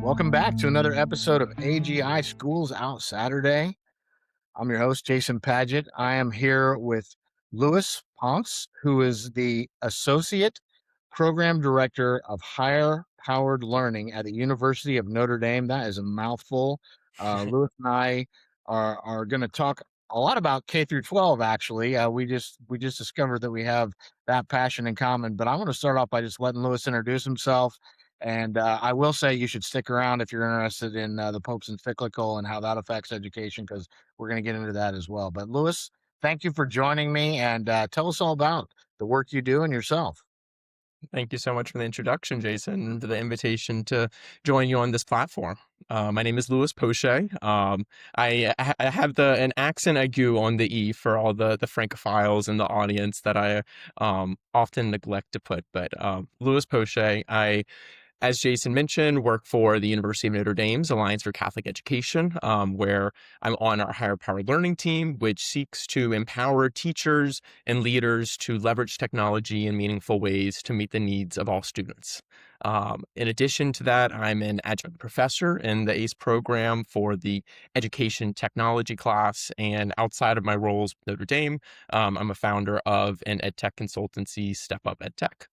Welcome back to another episode of AGI Schools Out Saturday. I'm your host, Jason Padgett. I am here with Louis Ponce, who is the Associate Program Director of Higher Powered Learning at the University of Notre Dame. That is a mouthful. Louis and I are going to talk a lot about K through 12. Actually, we just discovered that we have that passion in common. But I want to start off by just letting Louis introduce himself. And I will say you should stick around if you're interested in the Pope's encyclical and how that affects education, because we're going to get into that as well. But Louis, thank you for joining me, and tell us all about the work you do and yourself. Thank you so much for the introduction, Jason, and for the invitation to join you on this platform. My name is Louis Poché. I have an accent aigu on the E for all the Francophiles in the audience that I often neglect to put. But Louis Poché, as Jason mentioned, work for the University of Notre Dame's Alliance for Catholic Education, where I'm on our higher powered learning team, which seeks to empower teachers and leaders to leverage technology in meaningful ways to meet the needs of all students. In addition to that, I'm an adjunct professor in the ACE program for the education technology class. And outside of my roles with Notre Dame, I'm a founder of an edtech consultancy, Step Up EdTech.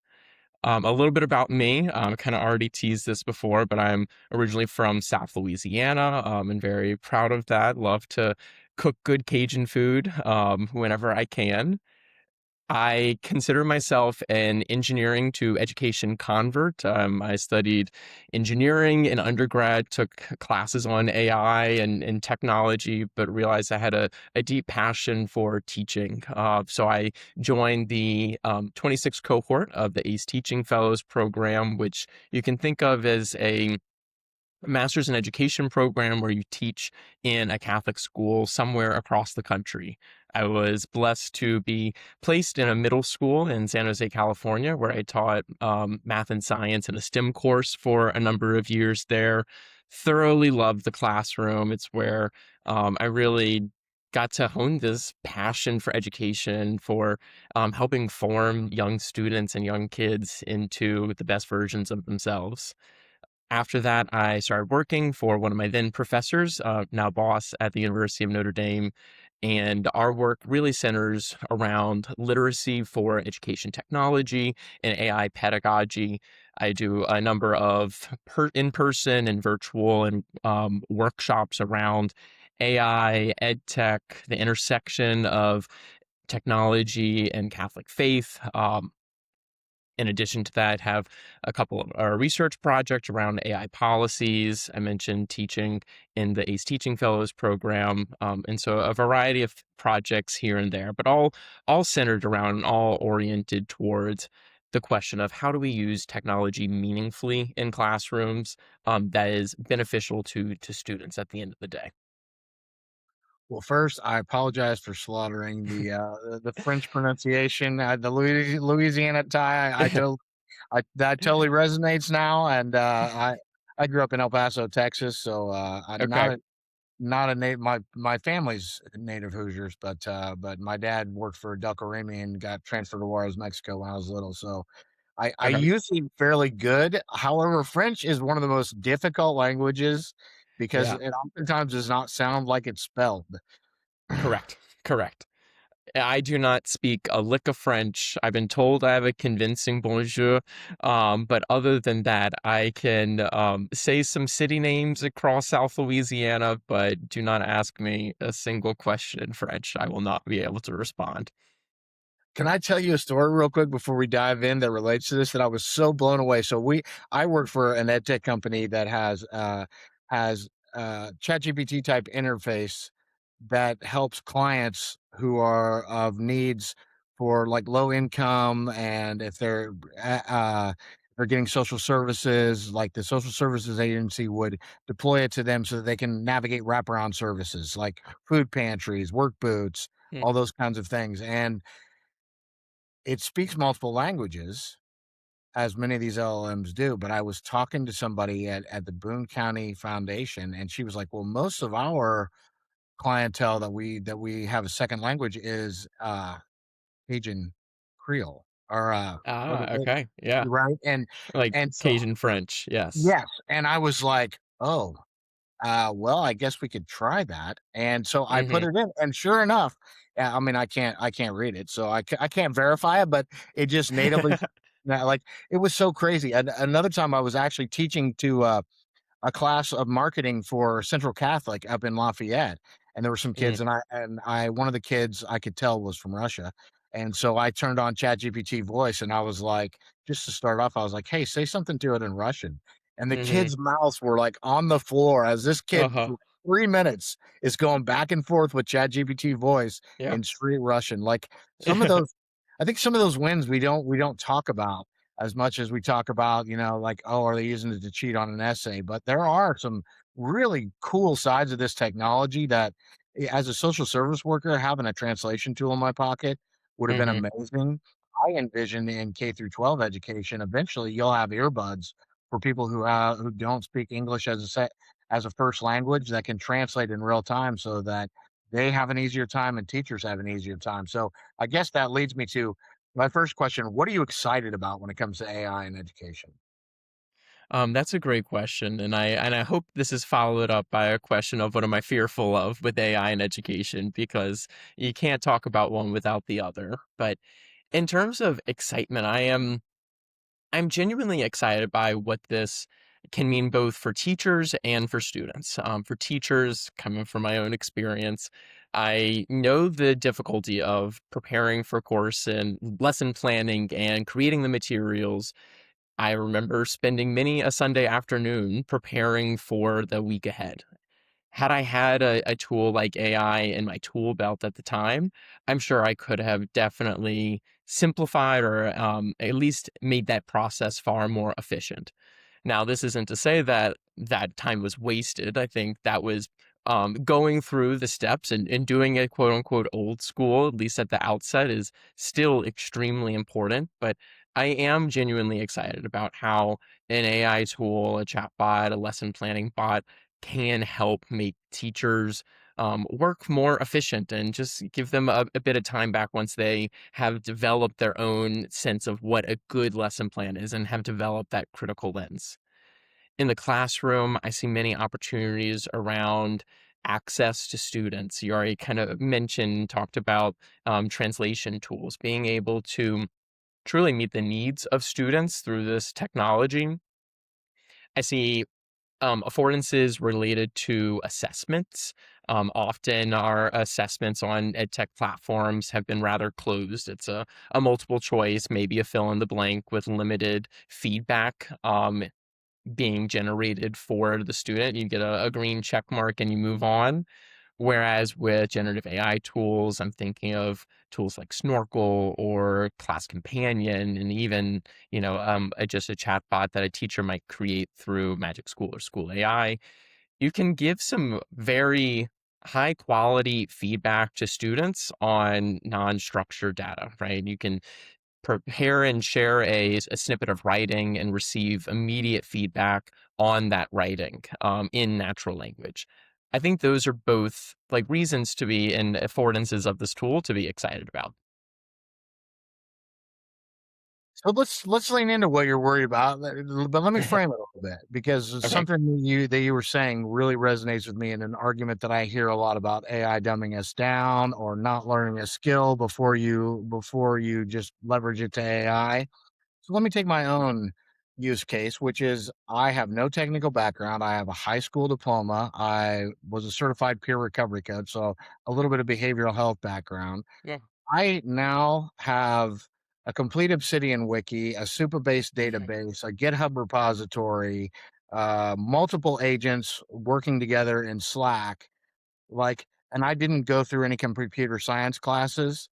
A little bit about me. I kind of already teased this before, but I'm originally from South Louisiana, and very proud of that. Love to cook good Cajun food whenever I can. I consider myself an engineering to education convert. I studied engineering in undergrad, took classes on AI and technology, but realized I had a deep passion for teaching. So I joined the 26 cohort of the ACE Teaching Fellows program, which you can think of as a master's in education program where you teach in a Catholic school somewhere across the country. I was blessed to be placed in a middle school in San Jose, California, where I taught math and science in a STEM course for a number of years there. Thoroughly loved the classroom. It's where I really got to hone this passion for education, for helping form young students and young kids into the best versions of themselves. After that, I started working for one of my then professors, now boss at the University of Notre Dame. And our work really centers around literacy for education technology and AI pedagogy. I do a number of in-person and virtual and workshops around AI, ed tech, the intersection of technology and Catholic faith. In addition to that, have a couple of our research projects around AI policies. I mentioned teaching in the ACE Teaching Fellows program, and so a variety of projects here and there, but all centered around and all oriented towards the question of how do we use technology meaningfully in classrooms, that is beneficial to students at the end of the day. Well, first, I apologize for slaughtering the French pronunciation, the Louisiana tie. That totally resonates now, and I grew up in El Paso, Texas, so I'm Okay, not a native. My family's native Hoosiers, but my dad worked for Delco Remy and got transferred to Juarez, Mexico when I was little. So I okay, usually fairly good. However, French is one of the most difficult languages because yeah, it oftentimes does not sound like it's spelled. correct, correct. I do not speak a lick of French. I've been told I have a convincing bonjour. But other than that, I can say some city names across South Louisiana, but do not ask me a single question in French. I will not be able to respond. Can I tell you a story real quick before we dive in that relates to this that I was so blown away? I work for an ed tech company that has ChatGPT type interface that helps clients who are of needs for like low income, and if they're getting social services, like the social services agency would deploy it to them so that they can navigate wraparound services like food pantries, work boots, Hmm. all those kinds of things. And it speaks multiple languages, as many of these LLMs do, but I was talking to somebody at the Boone County Foundation, and she was like, "Well, most of our clientele that we have a second language is, Cajun Creole or Ah, okay. Yeah. right, Like and so Cajun French. Yes. yes, and I was like, oh. Well, I guess we could try that, and so I put Mhm. it in, and sure enough, I mean, I can't read it, so I can't verify it, but it just natively like, it was so crazy. And another time I was actually teaching to, a class of marketing for Central Catholic up in Lafayette, and there were some Mm, kids, and I one of the kids I could tell was from Russia, and so I turned on ChatGPT voice, and I was like, just to start off, I was like, "Hey, say something to it in Russian," and the mhm. kids' mouths were like on the floor as this kid Uh-huh. for 3 minutes is going back and forth with ChatGPT voice Yeah. in straight Russian. Like some of those, I think some of those wins we don't talk about as much as we talk about, like, oh, are they using it to cheat on an essay? But there are some really cool sides of this technology that, as a social service worker, having a translation tool in my pocket would have been Mhm. amazing. I envision in K through 12 education, eventually you'll have earbuds for people who don't speak English as a first language that can translate in real time so that they have an easier time and teachers have an easier time. So I guess that leads me to my first question, what are you excited about when it comes to AI in education? That's a great question, and I hope this is followed up by a question of what am I fearful of with AI in education, because you can't talk about one without the other. But in terms of excitement, I'm genuinely excited by what this can mean both for teachers and for students. For teachers, coming from my own experience, I know the difficulty of preparing for course and lesson planning and creating the materials. I remember spending many a Sunday afternoon preparing for the week ahead. Had I had a tool like AI in my tool belt at the time, I'm sure I could have definitely simplified or at least made that process far more efficient. Now, this isn't to say that that time was wasted. I think that was going through the steps and doing it quote unquote old school, at least at the outset, is still extremely important. But I am genuinely excited about how an AI tool, a chatbot, a lesson planning bot can help make teachers work more efficient and just give them a bit of time back once they have developed their own sense of what a good lesson plan is and have developed that critical lens. In the classroom, I see many opportunities around access to students. You already kind of mentioned, talked about translation tools, being able to truly meet the needs of students through this technology. I see affordances related to assessments. Often our assessments on edtech platforms have been rather closed. It's a multiple choice, maybe a fill in the blank with limited feedback being generated for the student. You get a green check mark and you move on. Whereas with generative AI tools, I'm thinking of tools like Snorkel or Class Companion, and even just a chatbot that a teacher might create through Magic School or School AI. You can give some very high quality feedback to students on non-structured data, right? You can prepare and share a snippet of writing and receive immediate feedback on that writing in natural language. I think those are both like reasons to be and affordances of this tool to be excited about. So let's lean into what you're worried about, but let me frame it a little bit because Okay. something that you were saying really resonates with me in an argument that I hear a lot about AI dumbing us down or not learning a skill before you just leverage it to AI. So let me take my own use case, which is I have no technical background. I have a high school diploma. I was a certified peer recovery coach, so a little bit of behavioral health background. Yeah. I now have a complete Obsidian wiki, a Supabase Mhm. database, a GitHub repository, multiple agents working together in Slack, like, and I didn't go through any computer science classes,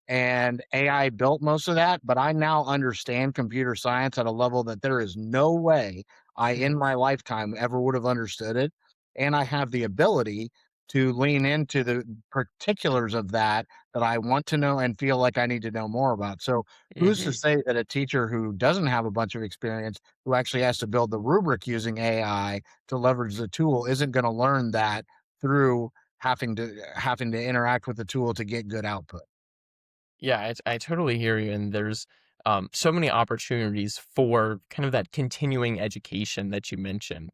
and AI built most of that, but I now understand computer science at a level that there is no way I, in my lifetime, ever would have understood it, and I have the ability to lean into the particulars of that I want to know and feel like I need to know more about. So, who's to Mhm. say that a teacher who doesn't have a bunch of experience, who actually has to build the rubric using AI to leverage the tool, isn't gonna learn that through having to interact with the tool to get good output. Yeah, I totally hear you. And there's so many opportunities for kind of that continuing education that you mentioned.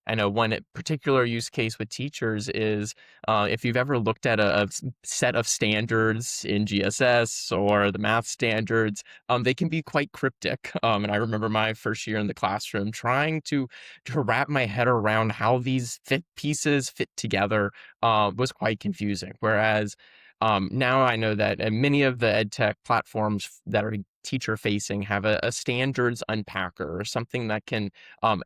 I know one particular use case with teachers is if you've ever looked at a set of standards in GSS or the math standards, they can be quite cryptic. And I remember my first year in the classroom trying to wrap my head around how these pieces fit together was quite confusing. Whereas now I know that many of the ed tech platforms that are teacher facing have a standards unpacker or something that can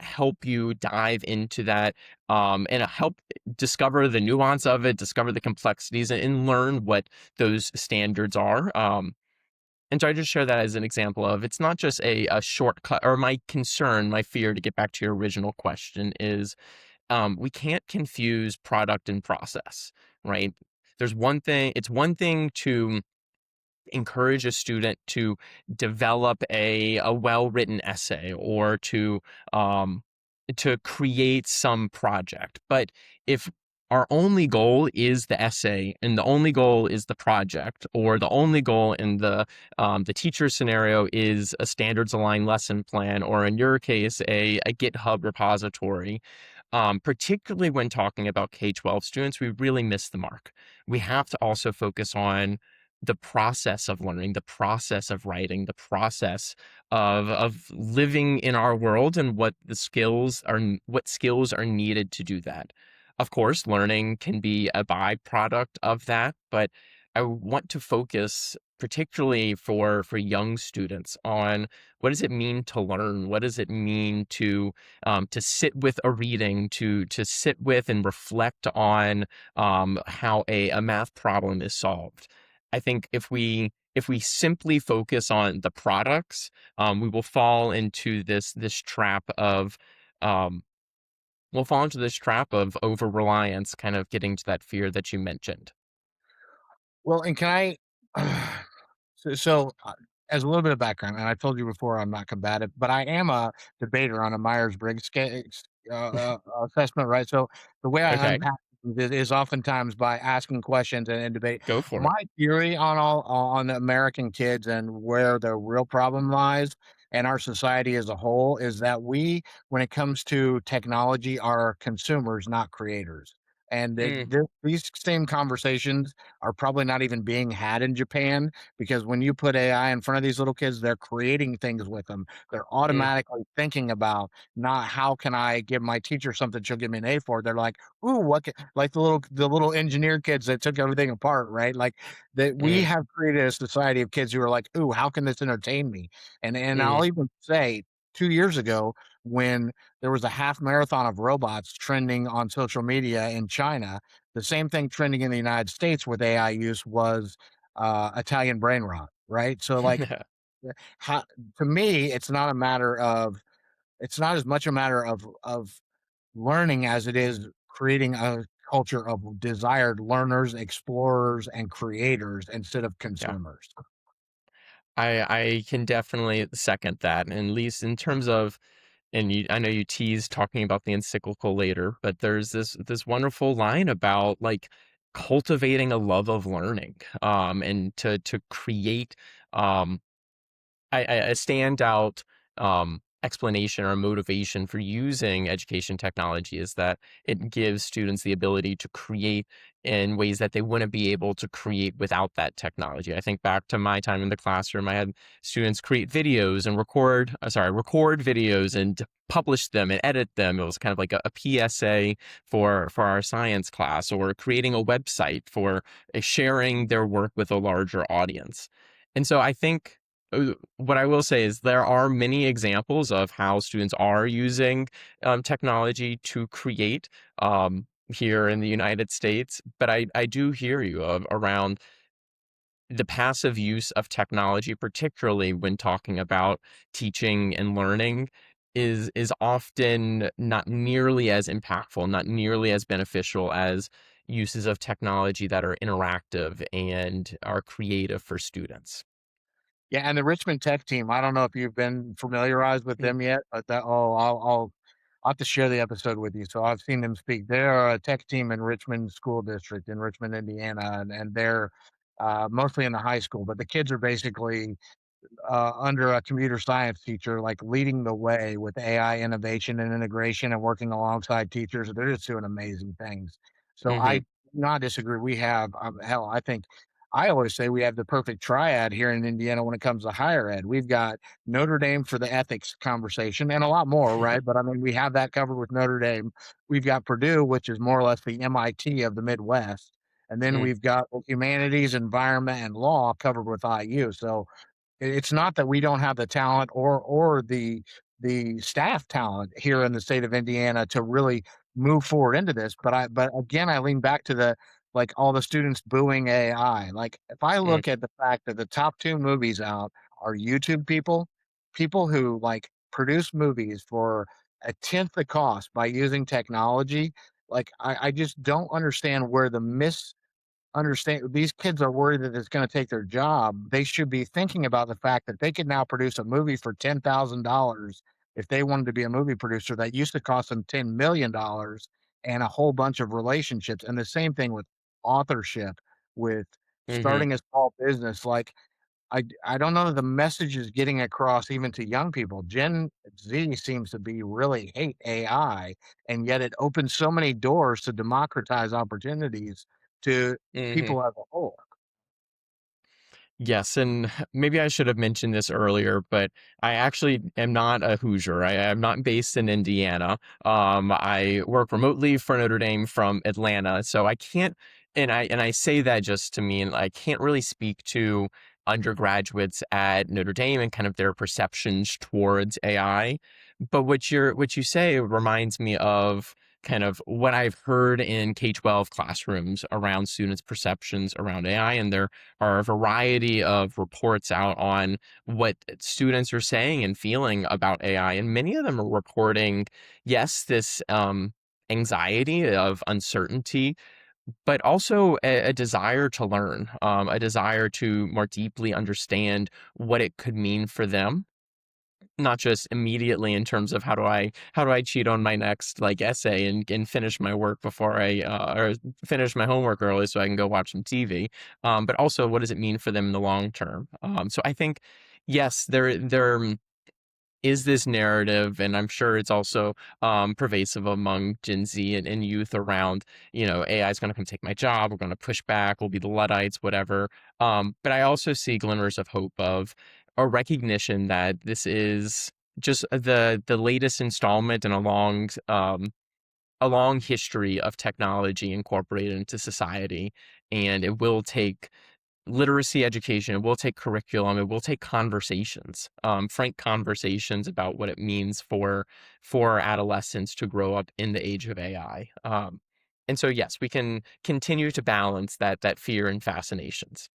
help you dive into that and help discover the nuance of it, discover the complexities, and learn what those standards are. And so I just share that as an example of it's not just a shortcut, or my concern, my fear, to get back to your original question is we can't confuse product and process, right? It's one thing to encourage a student to develop a well-written essay or um, to create some project. But if our only goal is the essay and the only goal is the project, or the only goal in the teacher scenario is a standards aligned lesson plan, or in your case, a GitHub repository, particularly when talking about K-12 students, we really miss the mark. We have to also focus on the process of learning, the process of writing, the process of living in our world, and what skills are needed to do that. Of course, learning can be a byproduct of that, but I want to focus particularly for young students on what does it mean to learn? What does it mean to sit with a reading, to sit with and reflect on how a math problem is solved. I think if we simply focus on the products, we will fall into this trap of um, we'll fall into this trap of over reliance, kind of getting to that fear that you mentioned. Well, and can I so, as a little bit of background, and I told you before I'm not combative, but I am a debater on a Myers-Briggs assessment, right? So, the way I Okay, unpack it is oftentimes by asking questions and debate. go for it. My theory on American kids and where the real problem lies, and our society as a whole, is that we, when it comes to technology, are consumers, not creators. And Mm, these same conversations are probably not even being had in Japan, because when you put AI in front of these little kids, they're creating things with them. They're mm, automatically thinking about not how can I give my teacher something she'll give me an A for. They're like, ooh, like the little engineer kids that took everything apart, right? Like that we mm, have created a society of kids who are like, ooh, how can this entertain me? And mm, I'll even say 2 years ago, when there was a half marathon of robots trending on social media in China, the same thing trending in the United States with AI use was Italian brain rot, right? So, like, yeah, how to me, it's not as much a matter of learning as it is creating a culture of desired learners, explorers, and creators instead of yeah. consumers. I can definitely second that, and at least in terms of, and I know you teased talking about the encyclical later, but there's this wonderful line about like cultivating a love of learning, and to create um a standout explanation or motivation for using education technology is that it gives students the ability to create in ways that they wouldn't be able to create without that technology. I think back to my time in the classroom, I had students create videos and record videos and publish them and edit them. It was kind of like a PSA for our science class, or creating a website for sharing their work with a larger audience. And so I think what I will say is there are many examples of how students are using technology to create here in the United States, but I do hear you around the passive use of technology, particularly when talking about teaching and learning, is often not nearly as impactful, not nearly as beneficial as uses of technology that are interactive and are creative for students. Yeah, and the Richmond Tech team, I don't know if you've been familiarized with Mm, them yet, but I'll have to share the episode with you. So I've seen them speak. They're a tech team in Richmond School District in Richmond, Indiana, and they're mostly in the high school. But the kids are basically under a computer science teacher, like leading the way with AI innovation and integration and working alongside teachers. They're just doing amazing things. So I Hmm. do not disagree. We have, hell, I think I always say we have the perfect triad here in Indiana when it comes to higher ed. We've got Notre Dame for the ethics conversation and a lot more, right? But I mean, we have that covered with Notre Dame. We've got Purdue, which is more or less the MIT of the Midwest. And then Mm, we've got humanities, environment, and law covered with IU. So it's not that we don't have the talent or the staff talent here in the state of Indiana to really move forward into this, but again, I lean back to the like, all the students booing AI. Like, if I mm, look at the fact that the top 2 movies out are YouTube people, people who, like, produce movies for a tenth the cost by using technology, like, I just don't understand where the understand these kids are worried that it's gonna take their job. They should be thinking about the fact that they could now produce a movie for $10,000 if they wanted to be a movie producer that used to cost them $10,000,000 and a whole bunch of relationships, and the same thing with authorship, with mhm. starting a small business, like, I don't know that the message is getting across even to young people. Gen Z seems to be really hate AI, and yet it opens so many doors to democratize opportunities to Mhm. people as a whole. Yes, and maybe I should have mentioned this earlier, but I actually am not a Hoosier. I am not based in Indiana. I work remotely for Notre Dame from Atlanta, so I can't. And I say that just to mean I can't really speak to undergraduates at Notre Dame and kind of their perceptions towards AI. But what you say reminds me of kind of what I've heard in K-12 classrooms around students' perceptions around AI, and there are a variety of reports out on what students are saying and feeling about AI. And many of them are reporting, yes, this anxiety of uncertainty, but also a desire to learn, a desire to more deeply understand what it could mean for them, not just immediately in terms of how do I cheat on my next like essay and finish my work before I or finish my homework early so I can go watch some TV, but also what does it mean for them in the long term? So I think yes, there is this narrative, and I'm sure it's also pervasive among Gen Z and youth around, AI is going to come take my job. We're going to push back. We'll be the Luddites, whatever. But I also see glimmers of hope of a recognition that this is just the latest installment in a long history of technology incorporated into society, and it will take literacy education, it will take curriculum, it will take conversations, frank conversations about what it means for adolescents to grow up in the age of AI. And so yes, we can continue to balance that fear and fascinations.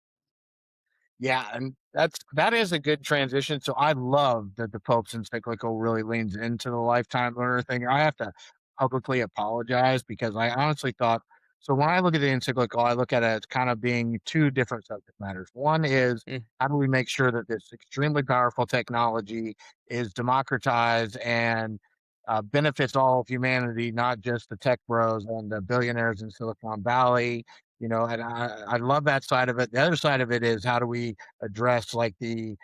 Yeah, and that is a good transition. So I love that the Pope's encyclical really leans into the lifetime learner thing. I have to publicly apologize because I honestly thought so when I look at the encyclical, I look at it as kind of being two different subject matters. One is Mm, how do we make sure that this extremely powerful technology is democratized and benefits all of humanity, not just the tech bros and the billionaires in Silicon Valley, and I love that side of it. The other side of it is how do we address like the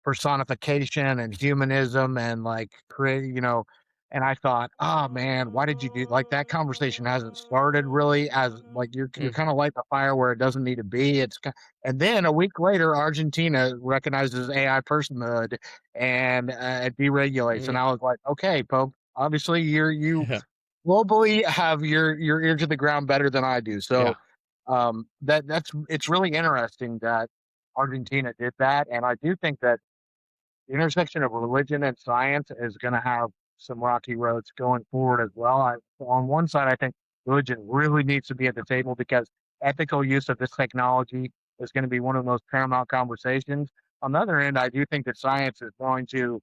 personification and humanism and like create, and I thought, oh man, why did you do like that conversation hasn't started really as like you're mm, kind of light the fire where it doesn't need to be. And then a week later, Argentina recognizes AI personhood and it deregulates. And mm. I was like, okay, Pope, obviously you globally have your ear to the ground better than I do. Yeah. So that's it's really interesting that Argentina did that, and I do think that the intersection of religion and science is going to have some rocky roads going forward as well. On one side, I think religion really needs to be at the table because ethical use of this technology is going to be one of the most paramount conversations. On the other end, I do think that science is going to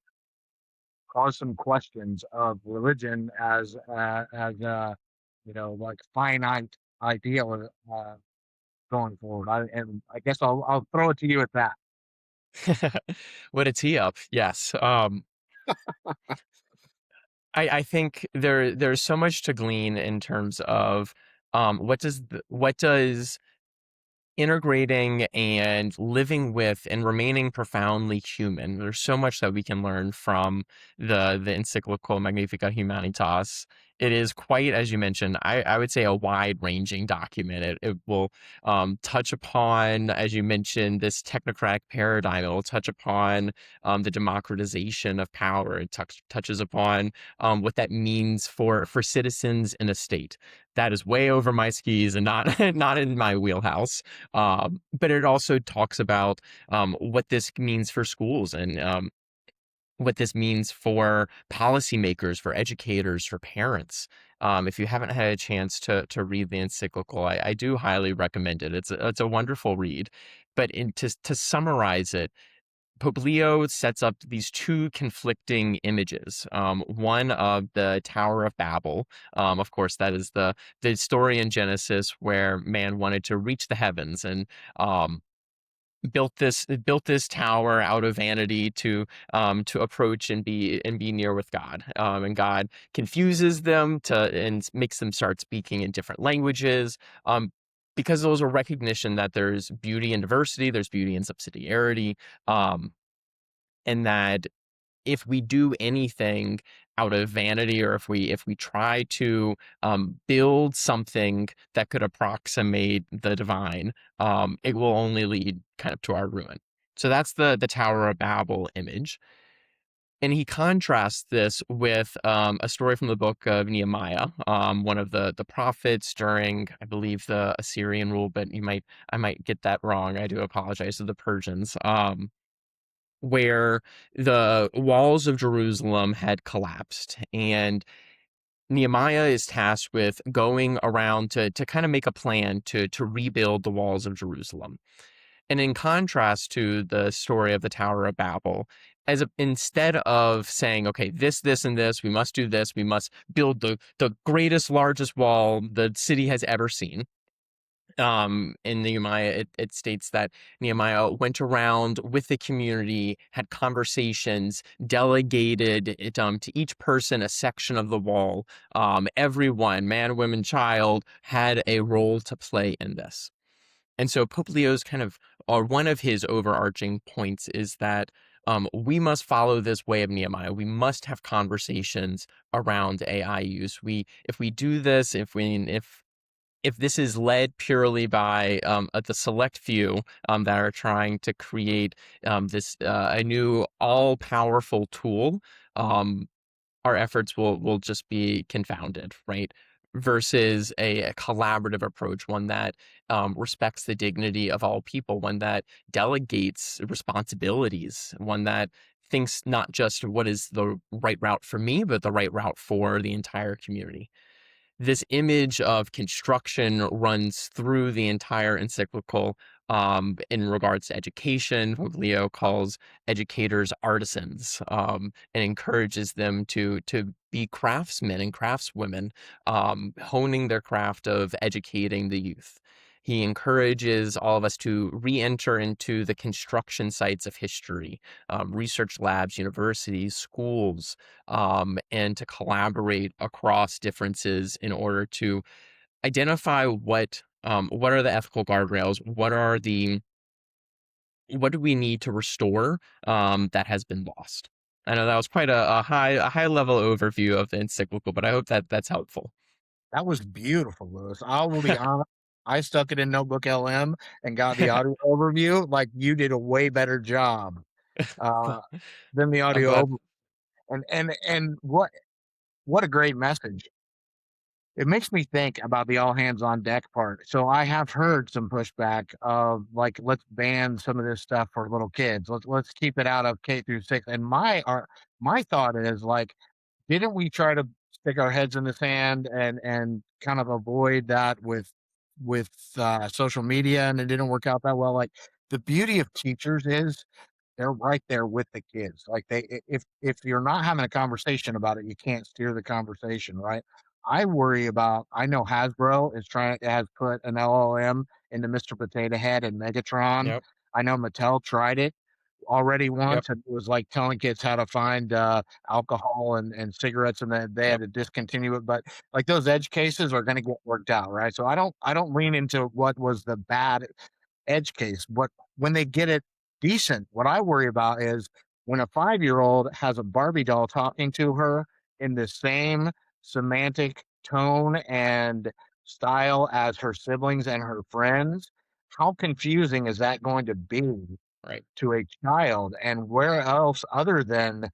cause some questions of religion as like finite ideal going forward. And I guess I'll throw it to you at that. What a tee up. Yes. I think there's so much to glean in terms of what does integrating and living with and remaining profoundly human. There's so much that we can learn from the encyclical Magnifica Humanitas. It is quite, as you mentioned, I would say a wide-ranging document. It will touch upon, as you mentioned, this technocratic paradigm. It will touch upon the democratization of power. It touches upon what that means for citizens in a state. That is way over my skis and not not in my wheelhouse. But it also talks about what this means for schools and what this means for policymakers, for educators, for parents. If you haven't had a chance to read the encyclical, I do highly recommend it. It's a wonderful read. But to summarize it, Pope Leo sets up these two conflicting images. One of the Tower of Babel. Of course, that is the story in Genesis where man wanted to reach the heavens and um, built this tower out of vanity to approach and be near with God. And God confuses them to and makes them start speaking in different languages. Because there was a recognition that there's beauty in diversity, there's beauty in subsidiarity, and that if we do anything out of vanity, or if we try to build something that could approximate the divine, it will only lead kind of to our ruin. So that's the Tower of Babel image. And he contrasts this with a story from the book of Nehemiah, one of the prophets during, I believe, the Assyrian rule, but I might get that wrong. I do apologize to the Persians. Where the walls of Jerusalem had collapsed, and Nehemiah is tasked with going around to kind of make a plan to rebuild the walls of Jerusalem. And in contrast to the story of the Tower of Babel, instead of saying, okay, this, and this, we must do this, we must build the greatest, largest wall the city has ever seen. In Nehemiah, it states that Nehemiah went around with the community, had conversations, delegated it to each person a section of the wall. Everyone, man, woman, child, had a role to play in this. And so Pope Leo's kind of, or one of his overarching points is that we must follow this way of Nehemiah. We must have conversations around AI use. If we do this, if this is led purely by the select few that are trying to create this a new all-powerful tool, our efforts will just be confounded, right? Versus a collaborative approach, one that respects the dignity of all people, one that delegates responsibilities, one that thinks not just what is the right route for me, but the right route for the entire community. This image of construction runs through the entire encyclical in regards to education. Leo calls educators artisans and encourages them to be craftsmen and craftswomen, honing their craft of educating the youth. He encourages all of us to re-enter into the construction sites of history, research labs, universities, schools, and to collaborate across differences in order to identify what are the ethical guardrails, what do we need to restore that has been lost. I know that was quite a high level overview of the encyclical, but I hope that that's helpful. That was beautiful, Lewis. I will be honest. I stuck it in Notebook LM and got the audio overview. Like you did a way better job uh, than the I'm audio glad. over. And what a great message. It makes me think about the all hands on deck part. So I have heard some pushback of like, let's ban some of this stuff for little kids. Let's keep it out of K-6. And my thought is like, didn't we try to stick our heads in the sand and kind of avoid that with social media, and it didn't work out that well? Like the beauty of teachers is they're right there with the kids. Like if you're not having a conversation about it, you can't steer the conversation, right? I worry about. I know Hasbro has put an LLM into Mr. Potato Head and Megatron. Yep. I know Mattel tried it already Yep. once, and it was like telling kids how to find alcohol and cigarettes, and then they had Yep. to discontinue it. But like those edge cases are going to get worked out, right? So I don't lean into what was the bad. edge case. What when they get it decent, what I worry about is when a 5-year-old has a Barbie doll talking to her in the same semantic tone and style as her siblings and her friends, how confusing is that going to be Right. to a child? And where else other than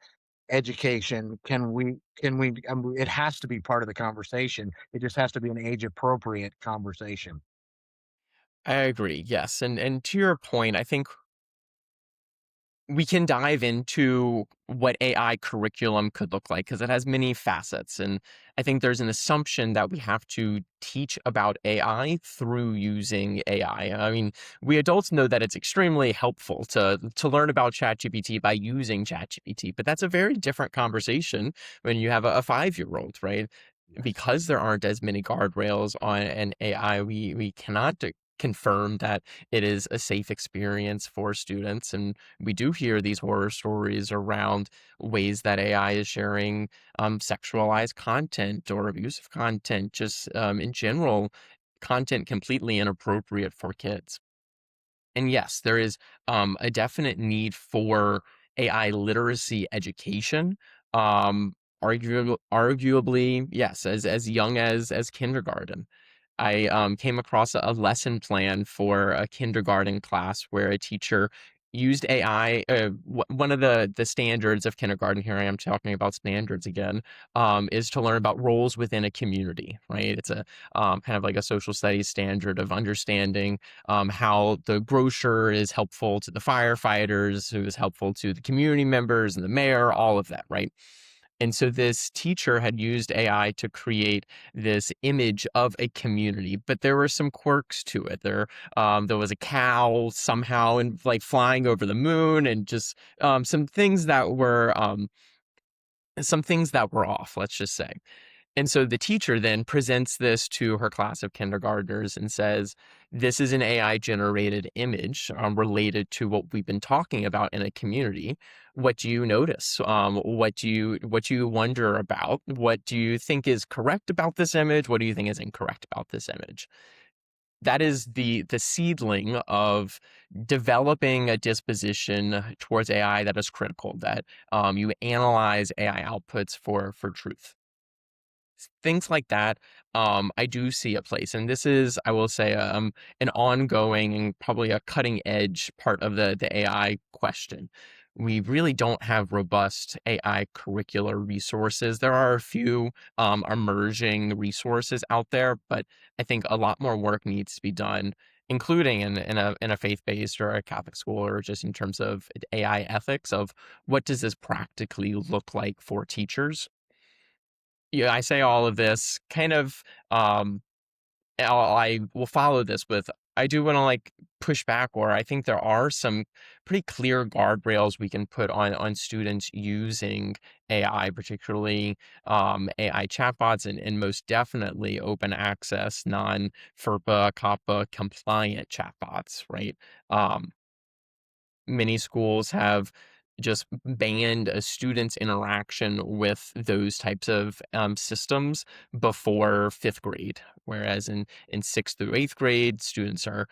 education it has to be part of the conversation. It just has to be an age appropriate conversation. I agree. Yes. And to your point, I think we can dive into what AI curriculum could look like because it has many facets. And I think there's an assumption that we have to teach about AI through using AI. I mean, we adults know that it's extremely helpful to learn about ChatGPT by using ChatGPT, but that's a very different conversation when you have a 5-year-old, right? Yes. Because there aren't as many guardrails on an AI, we cannot confirm that it is a safe experience for students. And we do hear these horror stories around ways that AI is sharing sexualized content or abusive content, just in general, content completely inappropriate for kids. And yes, there is a definite need for AI literacy education. Um, arguably, yes, as young as kindergarten. I came across a lesson plan for a kindergarten class where a teacher used AI. One of the standards of kindergarten, here I am talking about standards again, is to learn about roles within a community, right? It's a kind of like a social studies standard of understanding how the grocer is helpful to the firefighters, who is helpful to the community members and the mayor, all of that, right? And so this teacher had used AI to create this image of a community, but there were some quirks to it. There was a cow somehow and like flying over the moon, and just some things that were off. Let's just say. And so the teacher then presents this to her class of kindergartners and says, "This is an AI generated image related to what we've been talking about in a community. What do you notice? What do you wonder about? What do you think is correct about this image? What do you think is incorrect about this image?" That is the seedling of developing a disposition towards AI that is critical. That you analyze AI outputs for truth, things like that. I do see a place, and this is, I will say, an ongoing and probably a cutting edge part of the AI question. We really don't have robust AI curricular resources. There are a few emerging resources out there, but I think a lot more work needs to be done, including in a faith-based or a Catholic school, or just in terms of AI ethics of what does this practically look like for teachers. Yeah, I say all of this kind of, I will follow this with, I do wanna, like, push back, or I think there are some pretty clear guardrails we can put on students using AI, particularly, AI chatbots, and most definitely open access, non-FERPA, COPPA compliant chatbots, right? Um Many schools have just banned a student's interaction with those types of systems before fifth grade. Whereas in sixth through eighth grade, students are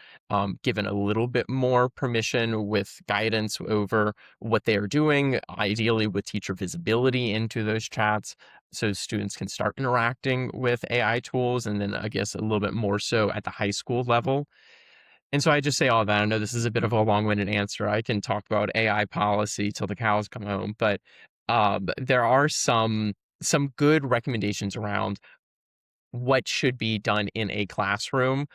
given a little bit more permission with guidance over what they are doing, ideally with teacher visibility into those chats. So students can start interacting with AI tools, and then I guess a little bit more so at the high school level. And so I just say all that. I know this is a bit of a long-winded answer. I can talk about AI policy till the cows come home, but there are some good recommendations around what should be done in a classroom,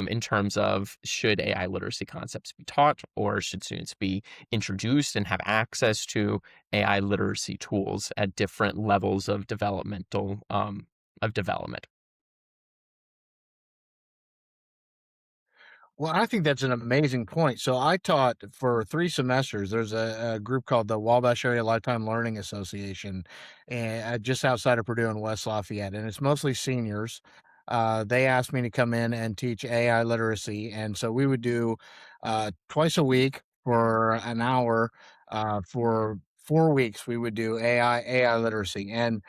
in terms of should AI literacy concepts be taught, or should students be introduced and have access to AI literacy tools at different levels of development. Well, I think that's an amazing point. So I taught for 3 semesters. There's a group called the Wabash Area Lifetime Learning Association, and just outside of Purdue in West Lafayette, and it's mostly seniors. They asked me to come in and teach AI literacy, and so we would do, twice a week for an hour, for 4 weeks, we would do AI literacy, and,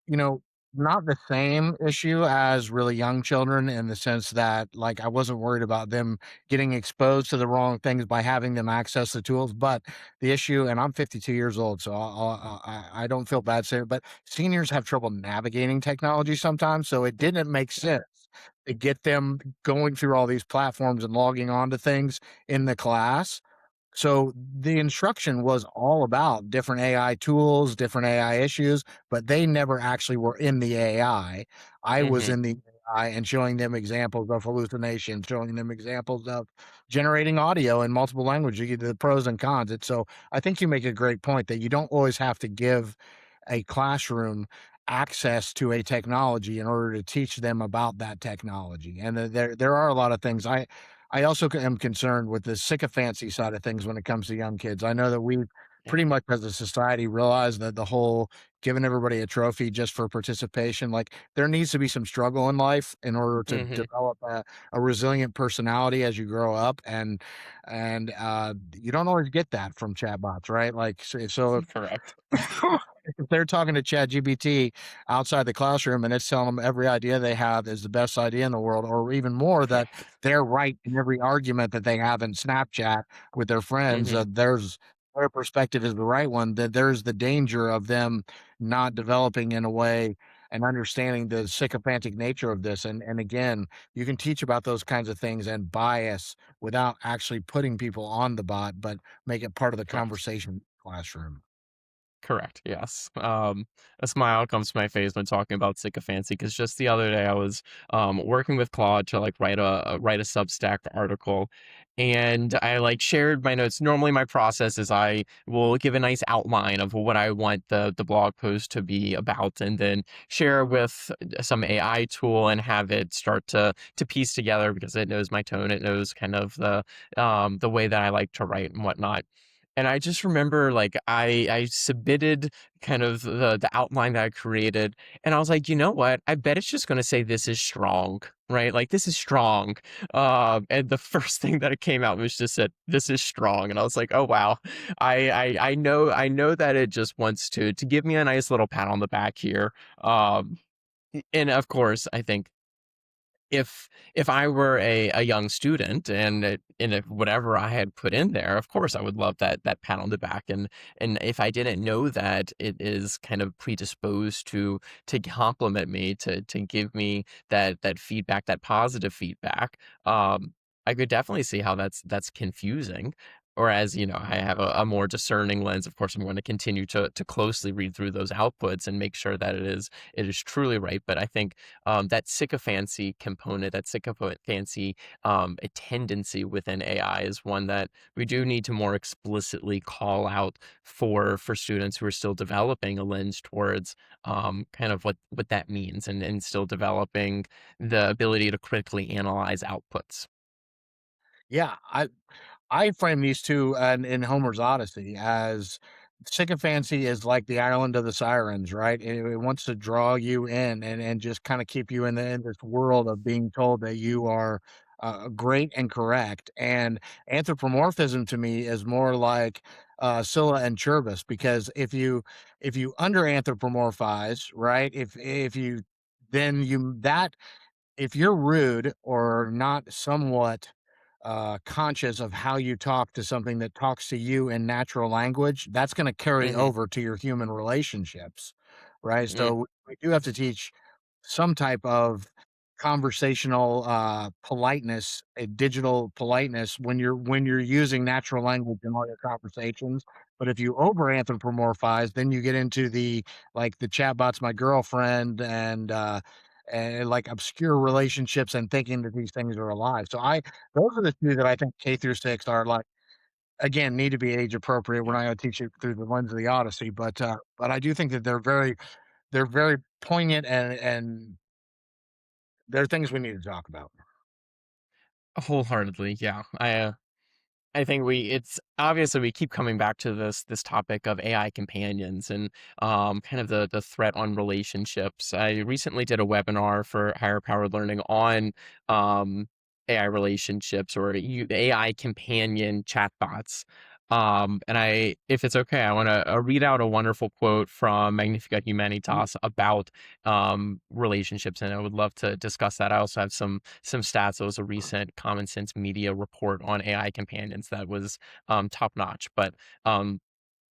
you know Not the same issue as really young children in the sense that, like, I wasn't worried about them getting exposed to the wrong things by having them access the tools, but the issue, and I'm 52 years old, so I don't feel bad saying it, but seniors have trouble navigating technology sometimes, so it didn't make sense to get them going through all these platforms and logging on to things in the class. So the instruction was all about different AI tools, different AI issues, but they never actually were in the AI. I was Hmm. in the AI and showing them examples of hallucination, showing them examples of generating audio in multiple languages, the pros and cons. And so I think you make a great point that you don't always have to give a classroom access to a technology in order to teach them about that technology. And there are a lot of things I also am concerned with the sycophancy side of things when it comes to young kids. I know that we Yeah. pretty much as a society realize that the whole giving everybody a trophy just for participation, like there needs to be some struggle in life in order to Hmm. develop a resilient personality as you grow up. And you don't always get that from chatbots, right? Like, so Correct. if they're talking to ChatGPT outside the classroom and it's telling them every idea they have is the best idea in the world, or even more, that they're right in every argument that they have in Snapchat with their friends, Hmm. their perspective is the right one, that there's the danger of them not developing in a way and understanding the sycophantic nature of this. And again, you can teach about those kinds of things and bias without actually putting people on the bot, but make it part of the Correct. conversation in the classroom. Correct. Yes. A smile comes to my face when talking about sycophancy because just the other day I was working with Claude to like write a Substack article, and I like shared my notes. Normally, my process is I will give a nice outline of what I want the blog post to be about, and then share with some AI tool and have it start to piece together because it knows my tone, it knows kind of the way that I like to write and whatnot. And I just remember, like, I submitted kind of the outline that I created, and I was like, "You know what? I bet it's just gonna say this is strong, right? Like, this is strong." And the first thing that it came out was just said, "This is strong," and I was like, "Oh, wow." I know that it just wants to give me a nice little pat on the back here. And of course, I think if I were a young student and if whatever I had put in there, of course I would love that pat on the back. And if I didn't know that it is kind of predisposed to compliment me, to give me that feedback, that positive feedback, I could definitely see how that's confusing. Whereas, I have a more discerning lens. Of course, I'm going to continue to closely read through those outputs and make sure that it is truly right. But I think that sycophancy component, that sycophancy a tendency within AI is one that we do need to more explicitly call out for students who are still developing a lens towards kind of what that means and still developing the ability to critically analyze outputs. Yeah, I frame these 2 in Homer's Odyssey as sycophancy is like the island of the sirens, right? It wants to draw you in and just kinda keep you in this world of being told that you are, great and correct, and anthropomorphism to me is more like, Scylla and Cherubis, because if you under anthropomorphize, right? If you then you that if you're rude or not somewhat conscious of how you talk to something that talks to you in natural language, that's going to carry Hmm. over to your human relationships, right? Hmm. So we do have to teach some type of conversational politeness, a digital politeness when you're using natural language in all your conversations. But if you over anthropomorphize, then you get into the like the chatbot's my girlfriend and like obscure relationships and thinking that these things are alive. So I those are the 2 that I think K through 6 are, like, again, need to be age appropriate. We're not gonna teach it through the lens of the Odyssey, but I do think that they're very poignant and they're things we need to talk about. Wholeheartedly, yeah. I think it's obviously we keep coming back to this topic of AI companions and kind of the threat on relationships. I recently did a webinar for higher powered learning on AI relationships or AI companion chatbots. And if it's okay, I want to read out a wonderful quote from Magnifica Mm. Humanitas about relationships, and I would love to discuss that. I also have some stats. There was a recent Common Sense Media report on AI companions that was top notch, but um,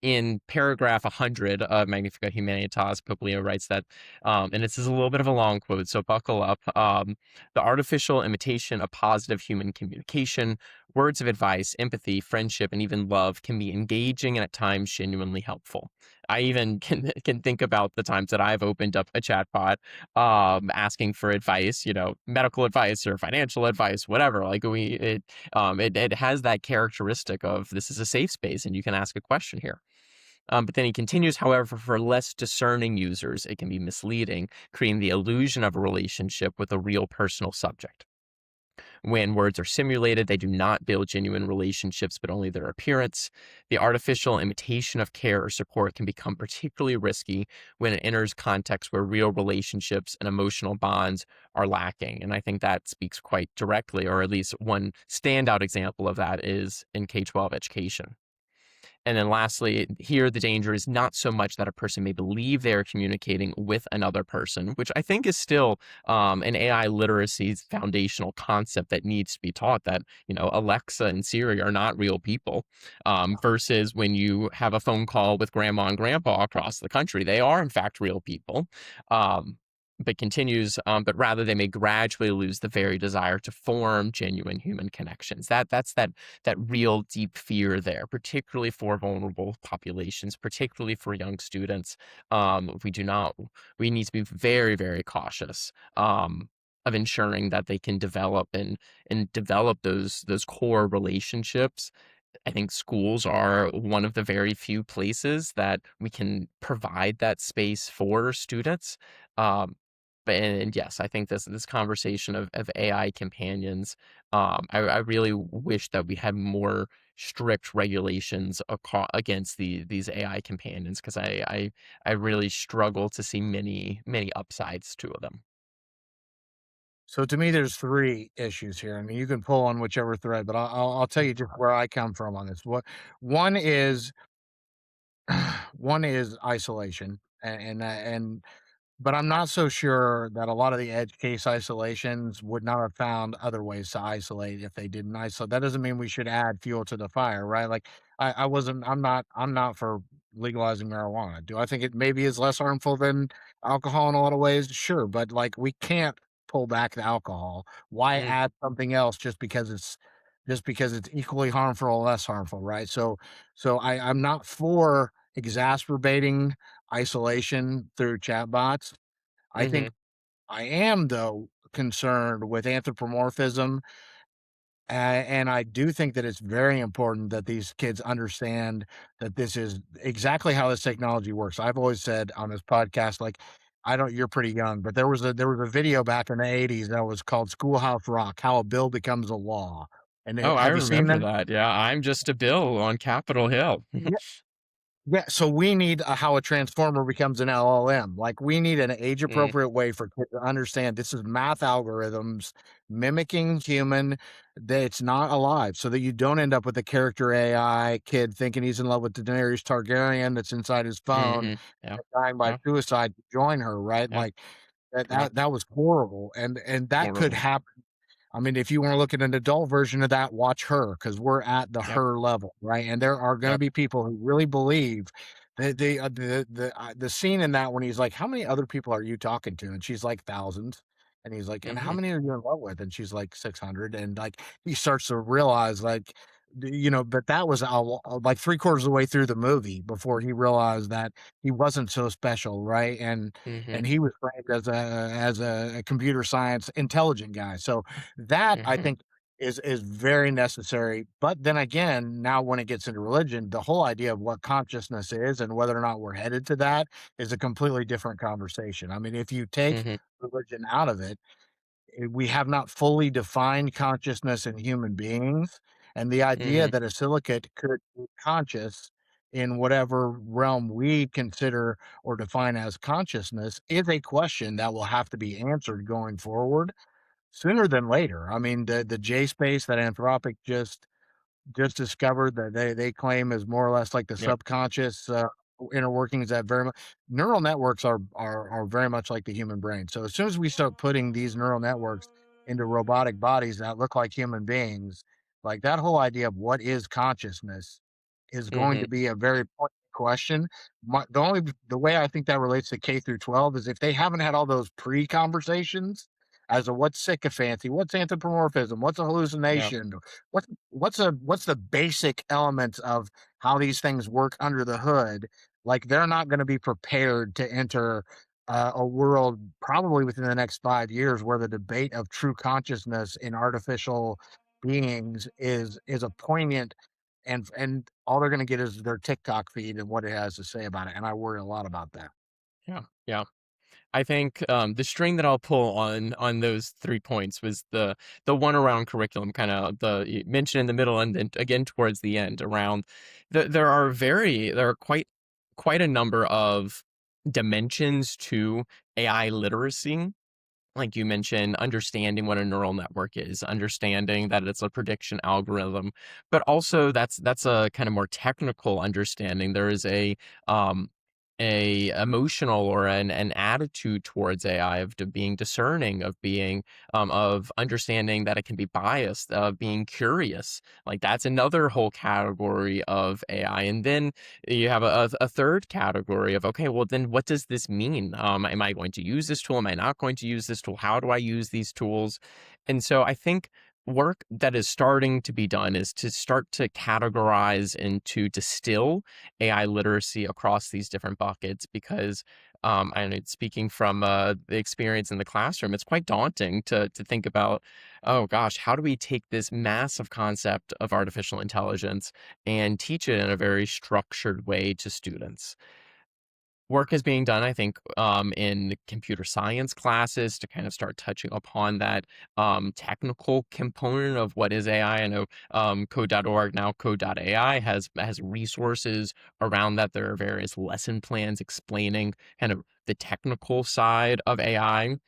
in paragraph 100 of Magnifica Humanitas, Poplio writes that, and this is a little bit of a long quote, so buckle up. The artificial imitation of positive human communication, words of advice, empathy, friendship, and even love can be engaging and at times genuinely helpful. I even can think about the times that I've opened up a chatbot, asking for advice, medical advice or financial advice, whatever. Like it has that characteristic of this is a safe space and you can ask a question here. But then he continues, however, for less discerning users, it can be misleading, creating the illusion of a relationship with a real personal subject. When words are simulated, they do not build genuine relationships, but only their appearance. The artificial imitation of care or support can become particularly risky when it enters contexts where real relationships and emotional bonds are lacking. And I think that speaks quite directly, or at least one standout example of that is in K-12 education. And then lastly, here the danger is not so much that a person may believe they are communicating with another person, which I think is still an AI literacy's foundational concept that needs to be taught that, Alexa and Siri are not real people. Versus when you have a phone call with grandma and grandpa across the country, they are in fact real people. Um, but continues, but rather they may gradually lose the very desire to form genuine human connections. That real deep fear there, particularly for vulnerable populations, particularly for young students. We do not, we need to be very, very cautious of ensuring that they can develop and develop those core relationships. I think schools are one of the very few places that we can provide that space for students. Um, and yes, I think this conversation of AI companions, I really wish that we had more strict regulations against these AI companions because I really struggle to see many upsides to them. So to me, there's three issues here. I mean, you can pull on whichever thread, but I'll tell you just where I come from on this. What one is one is isolation, and but I'm not so sure that a lot of the edge case isolations would not have found other ways to isolate if they didn't isolate. That doesn't mean we should add fuel to the fire, right? Like I wasn't I'm not for legalizing marijuana. Do I think it maybe is less harmful than alcohol in a lot of ways? Sure, but like we can't pull back the alcohol. Why Mm, add something else just because it's equally harmful or less harmful, right? I'm not for exacerbating isolation through chatbots. I think mm-hmm, I am, though, concerned with anthropomorphism, and I do think that it's very important that these kids understand that this is exactly how this technology works. I've always said on this podcast, like, I don't you're pretty young, but there was a video back in the '80s that was called Schoolhouse Rock: How a Bill Becomes a Law. And oh, I have you seen remember that? that. Yeah, I'm just a bill on Capitol Hill. Yeah, so we need how a transformer becomes an LLM. Like, we need an Mm, age-appropriate way for kids to understand this is math algorithms mimicking human, that it's not alive, so that you don't end up with a character AI kid thinking he's in love with Daenerys Targaryen that's inside his phone mm-hmm. Yeah, and dying by yeah, suicide to join her, right? yeah, Like, correct. that was horrible, and that could Totally. happen. I mean, if you wanna look at an adult version of that, watch Her, because 'cause we're at the Yep, Her level, right? And there are gonna yep. be people who really believe that the scene in that when he's like, "How many other people are you talking to?" And she's like, "Thousands." And he's like, "And how Mm-hmm, many are you in love with?" And she's like, "600." And, like, he starts to realize, like, but that was like 3 quarters of the way through the movie before he realized that he wasn't so special, right? mm-hmm, And he was framed as a computer science intelligent guy. So that I mm-hmm, think is very necessary. But then again, now when it gets into religion, the whole idea of what consciousness is and whether or not we're headed to that is a completely different conversation. I mean, if you take mm-hmm, religion out of it, we have not fully defined consciousness in human beings, and the idea mm-hmm, that a silicate could be conscious in whatever realm we consider or define as consciousness is a question that will have to be answered going forward sooner than later. I mean, the J space that Anthropic just discovered that they claim is more or less like the Yep. subconscious inner workings that very much neural networks are very much like the human brain. So as soon as we start putting these neural networks into robotic bodies that look like human beings, like that whole idea of what is consciousness is going Hmm. to be a very important question. The way I think that relates to K through 12 is if they haven't had all those pre conversations as to what's sycophancy, what's anthropomorphism, what's a Yep. hallucination, what's the basic elements of how these things work under the hood. Like they're not going to be prepared to enter a world probably within the next 5 years where the debate of true consciousness in artificial beings is a poignant and all they're going to get is their TikTok feed and what it has to say about it. And I worry a lot about that. Yeah. Yeah. I think the string that I'll pull on those 3 points was the one around curriculum, kind of the you mentioned in the middle and then again towards the end around there are quite a number of dimensions to AI literacy, like you mentioned, understanding what a neural network is, understanding that it's a prediction algorithm, but also that's a kind of more technical understanding. There is a emotional or an attitude towards AI of being discerning, of being of understanding that it can be biased, of being curious. Like that's another whole category of AI. And then you have a third category of, okay, well, then what does this mean? Am I going to use this tool? Am I not going to use this tool? How do I use these tools? And so I think work that is starting to be done is to start to categorize and to distill AI literacy across these different buckets because and speaking from the experience in the classroom, it's quite daunting to think about, oh gosh, how do we take this massive concept of artificial intelligence and teach it in a very structured way to students. Work is being done, I think, in computer science classes to kind of start touching upon that technical component of what is AI. I know code.org, now code.ai, has resources around that. There are various lesson plans explaining kind of the technical side of AI.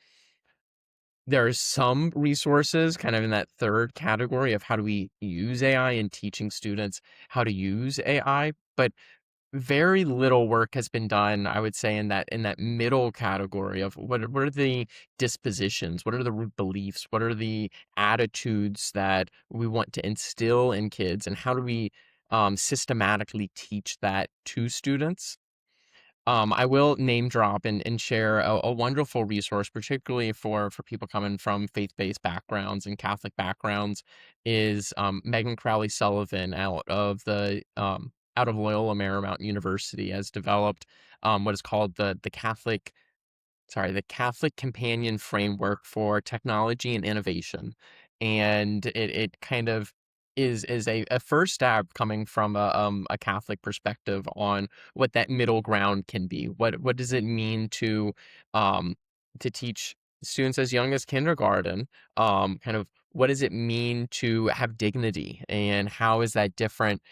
There are some resources kind of in that third category of how do we use AI in teaching students how to use AI, but very little work has been done, I would say, in that middle category of what are the dispositions, what are the root beliefs, what are the attitudes that we want to instill in kids, and how do we systematically teach that to students? I will name drop and share a wonderful resource, particularly for people coming from faith-based backgrounds and Catholic backgrounds, is Megan Crowley Sullivan out of Loyola Marymount University has developed what is called the Catholic Companion Framework for Technology and Innovation. And it kind of is a first step coming from a Catholic perspective on what that middle ground can be. What does it mean to teach students as young as kindergarten, kind of what does it mean to have dignity, and how is that different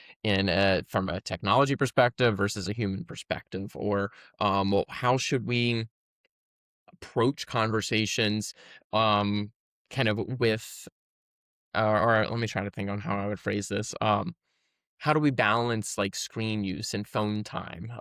from a technology perspective versus a human perspective? Or well, how should we approach conversations kind of with or let me try to think on how I would phrase this. How do we balance like screen use and phone time?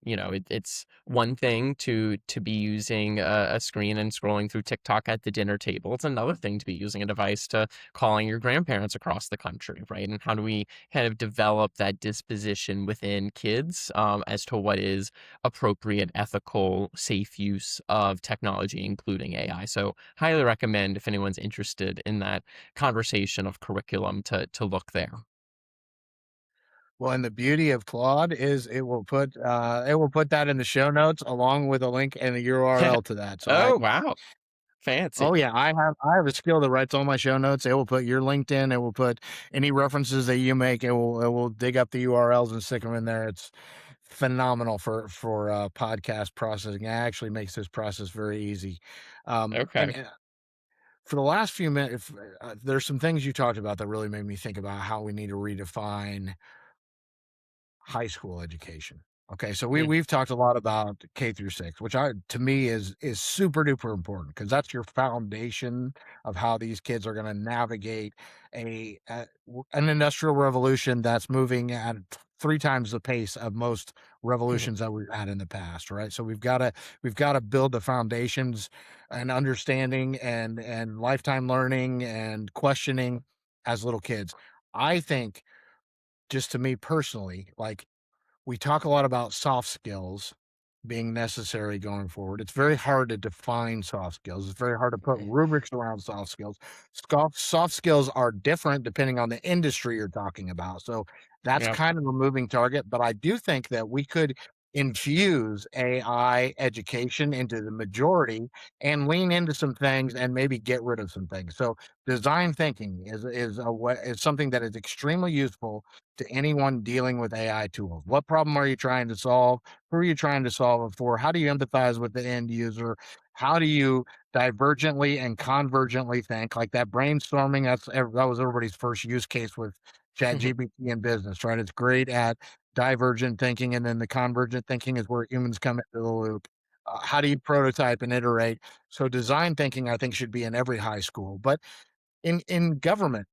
It's one thing to be using a screen and scrolling through TikTok at the dinner table. It's another thing to be using a device to calling your grandparents across the country, right? And how do we kind of develop that disposition within kids as to what is appropriate, ethical, safe use of technology, including AI? So, highly recommend if anyone's interested in that conversation of curriculum to look there. Well, and the beauty of Claude is it will put that in the show notes along with a link and a URL to that. So I Oh, wow. oh Fancy. yeah, I have a skill that writes all my show notes. It will put your LinkedIn, it will put any references that you make, it will dig up the URLs and stick them in there. It's phenomenal for podcast processing. It actually makes this process very easy. And Okay. for the last few minutes, there's some things you talked about that really made me think about how we need to redefine high school education. Okay, so Mm, we've talked a lot about K through 6, which to me is super duper important because that's your foundation of how these kids are going to navigate an industrial revolution that's moving at 3 times the pace of most mhm, revolutions that we've had in the past, right? So we've got to build the foundations and understanding and lifetime learning and questioning as little kids. I think, just to me personally, like, we talk a lot about soft skills being necessary going forward. It's very hard to define soft skills. It's very hard to put mhm. rubrics around soft skills. Soft skills are different depending on the industry you're talking about. So that's Yeah. kind of a moving target. But I do think that we could infuse AI education into the majority and lean into some things and maybe get rid of some things. So design thinking is something that is extremely useful to anyone dealing with AI tools. What problem are you trying to solve? Who are you trying to solve it for? How do you empathize with the end user? How do you divergently and convergently think? Like that brainstorming, that was everybody's first use case with ChatGPT in business, right? It's great at divergent thinking, and then the convergent thinking is where humans come into the loop. How do you prototype and iterate? So design thinking, I think, should be in every high school. But in government,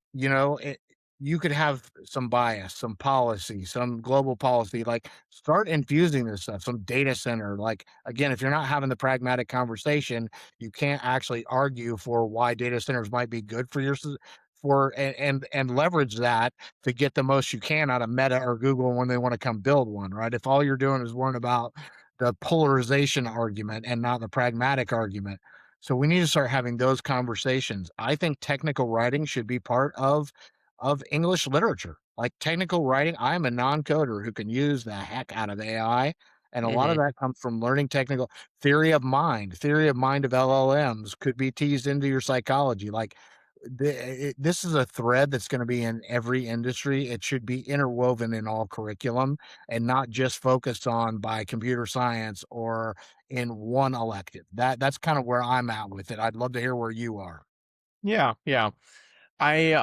you could have some bias, some policy, some global policy, like, start infusing this stuff, some data center, like, again, if you're not having the pragmatic conversation, you can't actually argue for why data centers might be good for your for and leverage that to get the most you can out of Meta or Google when they want to come build one, right? If all you're doing is worrying about the polarization argument and not the pragmatic argument, so we need to start having those conversations. I think technical writing should be part of English literature. Like technical writing, I'm a non-coder who can use the heck out of AI, and a lot of Mhm. that comes from learning technical theory of mind of LLMs could be teased into your psychology. Like this is a thread that's going to be in every industry. It should be interwoven in all curriculum and not just focused on by computer science or in one elective. That's kind of where I'm at with it. I'd love to hear where you are. Yeah, yeah. I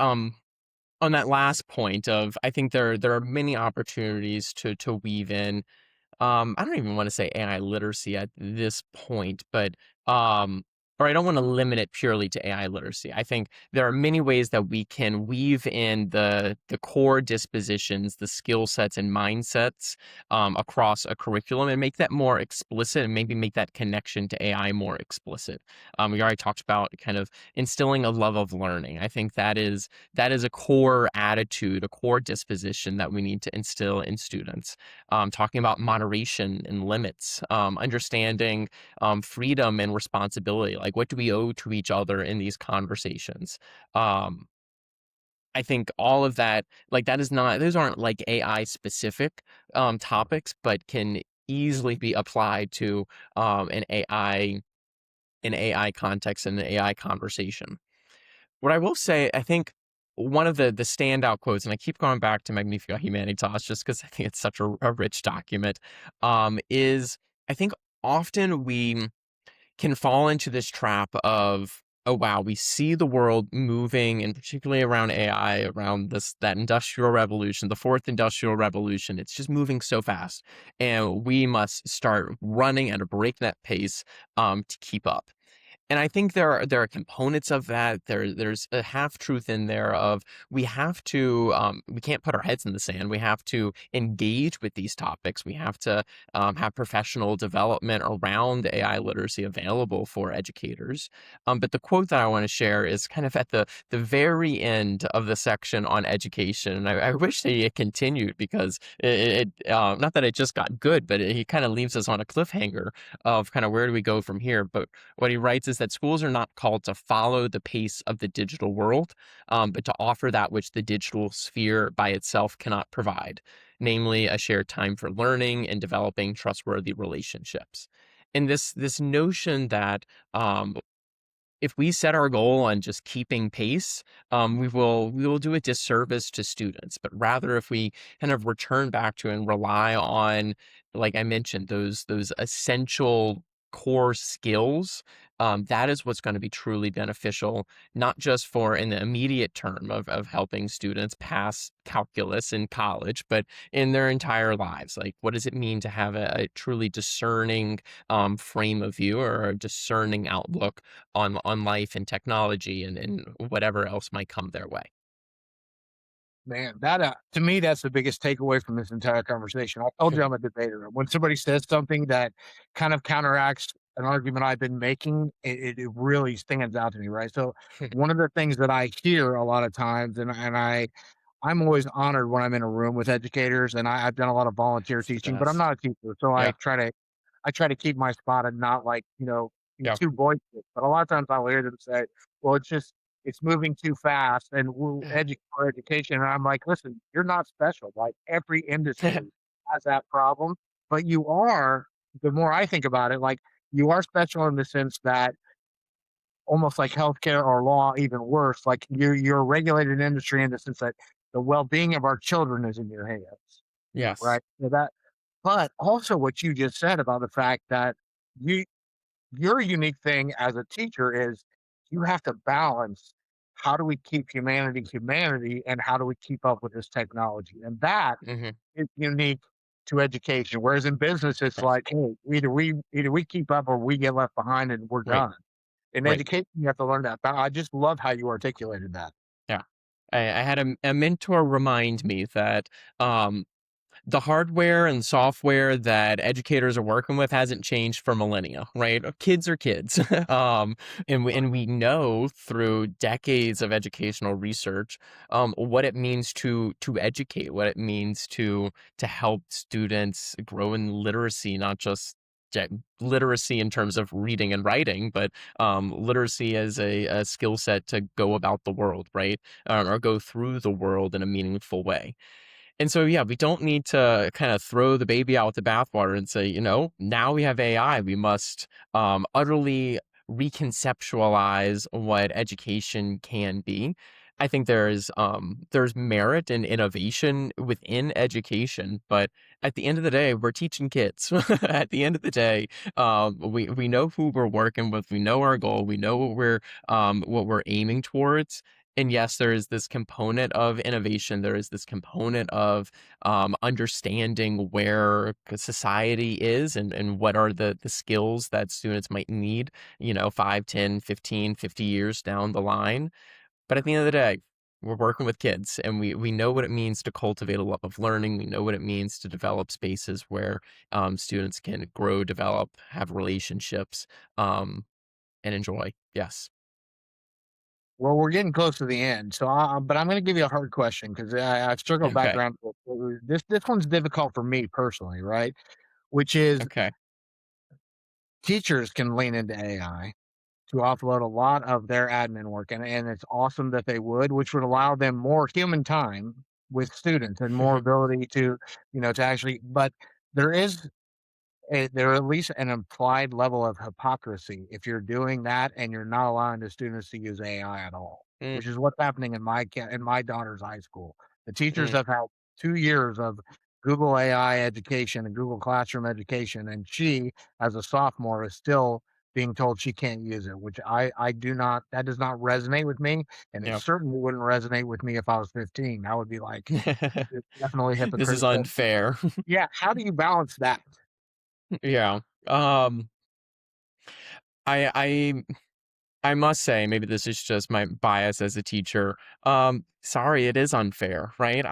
on that last point of I think there are many opportunities to weave in I don't even want to say AI literacy at this point, but um, or I don't want to limit it purely to AI literacy. I think there are many ways that we can weave in the core dispositions, the skill sets and mindsets across a curriculum and make that more explicit and maybe make that connection to AI more explicit. We already talked about kind of instilling a love of learning. I think that is a core attitude, a core disposition that we need to instill in students, talking about moderation and limits, understanding freedom and responsibility. Like, what do we owe to each other in these conversations? Um, I think all of that, like, that is not, those aren't like AI specific topics, but can easily be applied to an AI context and an AI conversation. What I will say, I think one of the standout quotes, and I keep going back to Magnifica Humanitas just because I think it's such a rich document, is I think often we can fall into this trap of, oh wow, we see the world moving, and particularly around AI, around that industrial revolution, the fourth industrial revolution. It's just moving so fast, and we must start running at a breakneck pace to keep up. And I think there are components of that. There's a half truth in there of we can't put our heads in the sand. We have to engage with these topics. We have to have professional development around AI literacy available for educators. But the quote that I want to share is kind of at the very end of the section on education. And I wish that it continued because not that it just got good, but he kind of leaves us on a cliffhanger of kind of where do we go from here. But what he writes is that schools are not called to follow the pace of the digital world, but to offer that which the digital sphere by itself cannot provide, namely a shared time for learning and developing trustworthy relationships. And this notion that if we set our goal on just keeping pace, we will do a disservice to students. But rather, if we kind of return back to and rely on, like I mentioned, those essential core skills, that is what's going to be truly beneficial, not just for in the immediate term of helping students pass calculus in college, but in their entire lives. Like, what does it mean to have a truly discerning frame of view, or a discerning outlook on life and technology, and whatever else might come their way? Man, that to me, that's the biggest takeaway from this entire conversation. I told you I'm a debater. When somebody says something that kind of counteracts an argument I've been making, it really stands out to me, right? So one of the things that I hear a lot of times, I'm always honored when I'm in a room with educators, and I've done a lot of volunteer It's the teaching, but I'm best. not a teacher, so Yeah. I try to keep my spot and not like, be Yeah. too boisterous. But a lot of times I'll hear them say, "Well, it's moving too fast and for education." And I'm like, "Listen, you're not special. Like every industry has that problem, but you are." The more I think about it, like you are special in the sense that almost like healthcare or law, even worse, like you're a regulated industry in the sense that the well-being of our children is in your hands, Yes. right? So that, but also what you just said about the fact that you your unique thing as a teacher is you have to balance how do we keep humanity and how do we keep up with this technology? And that Hmm. is unique to education. Whereas in business, it's Yes. like, hey, either we keep up or we get left behind and we're Right. done. In Right. education, you have to learn that. I just love how you articulated that. Yeah. I had a mentor remind me that um, the hardware and software that educators are working with hasn't changed for millennia, right? Kids are kids. And we know through decades of educational research, what it means to educate, what it means to help students grow in literacy, not just ge- literacy in terms of reading and writing, but literacy as a skill set to go about the world, right? Or go through the world in a meaningful way. And so, yeah, we don't need to kind of throw the baby out with the bathwater and say, now we have AI. We must utterly reconceptualize what education can be. I think there's merit and innovation within education, but at the end of the day, we're teaching kids. At the end of the day, we know who we're working with, we know our goal, we know what we're aiming towards, and yes, there is this component of innovation. There is this component of understanding where society is, and what are the skills that students might need, 5, 10, 15, 50 years down the line. But at the end of the day, we're working with kids, and we know what it means to cultivate a love of learning. We know what it means to develop spaces where students can grow, develop, have relationships, um, and enjoy. Yes. Well, we're getting close to the end, so but I'm going to give you a hard question because I've circled back Okay. around. This one's difficult for me personally, right? Which is Okay. teachers can lean into AI to offload a lot of their admin work, and it's awesome that they would, which would allow them more human time with students and more ability to, to actually. But there is there at least an implied level of hypocrisy if you're doing that and you're not allowing the students to use AI at all, Mm, which is what's happening in my daughter's high school. The teachers mm, have had 2 years of Google AI education and Google Classroom education, and she, as a sophomore, is still being told she can't use it, which I do not that does not resonate with me, and it yeah. certainly wouldn't resonate with me if I was 15. I would be like, "It's definitely This is hypocritical." unfair. Yeah, how do you balance that? Yeah. Um, I I must say, maybe this is just my bias as a teacher. Sorry, it is unfair, right?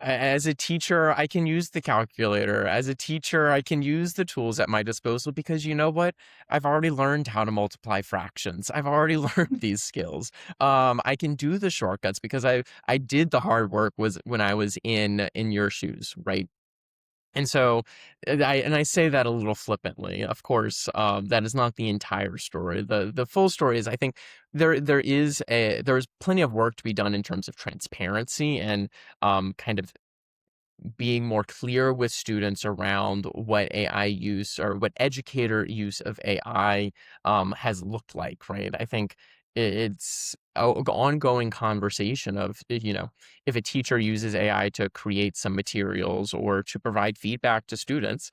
As a teacher, I can use the calculator. As a teacher, I can use the tools at my disposal because you know what? I've already learned how to multiply fractions. I've already learned these skills. I can do the shortcuts because I did the hard work was when I was in your shoes, right? And so, I say that a little flippantly. Of course, that is not the entire story. The full story is, I think there's plenty of work to be done in terms of transparency and kind of being more clear with students around what AI use, or what educator use of AI has looked like, right? I think it's a ongoing conversation of, if a teacher uses AI to create some materials or to provide feedback to students,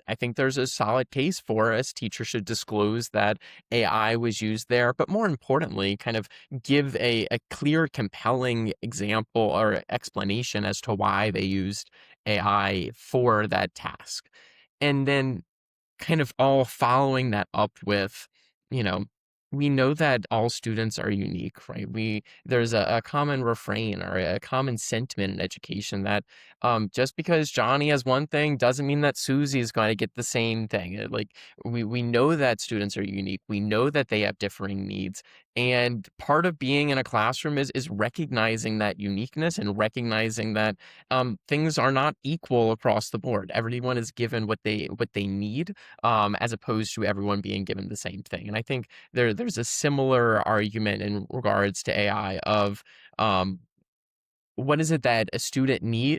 I think there's a solid case for us. Teachers should disclose that AI was used there, but more importantly, kind of give a clear, compelling example or explanation as to why they used AI for that task. And then kind of all following that up with, you know, we know that all students are unique, right? There's a common refrain or a common sentiment in education that just because Johnny has one thing doesn't mean that Susie is going to get the same thing. Like we know that students are unique. We know that they have differing needs. And part of being in a classroom is recognizing that uniqueness and recognizing that things are not equal across the board. Everyone is given what they need, as opposed to everyone being given the same thing. And I think there's a similar argument in regards to AI of um, what is it that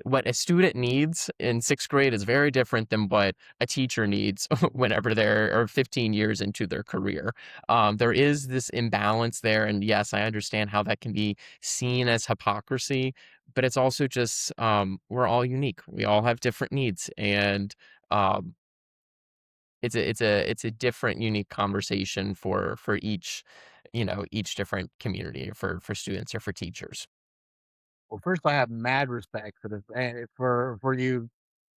what a student needs in sixth grade is very different than what a teacher needs whenever they're or 15 years into their career. There is this imbalance there, and yes, I understand how that can be seen as hypocrisy, but it's also just we're all unique. We all have different needs, and um, it's a different unique conversation for each, each different community for students or for teachers. Well, first, I have mad respect for this for you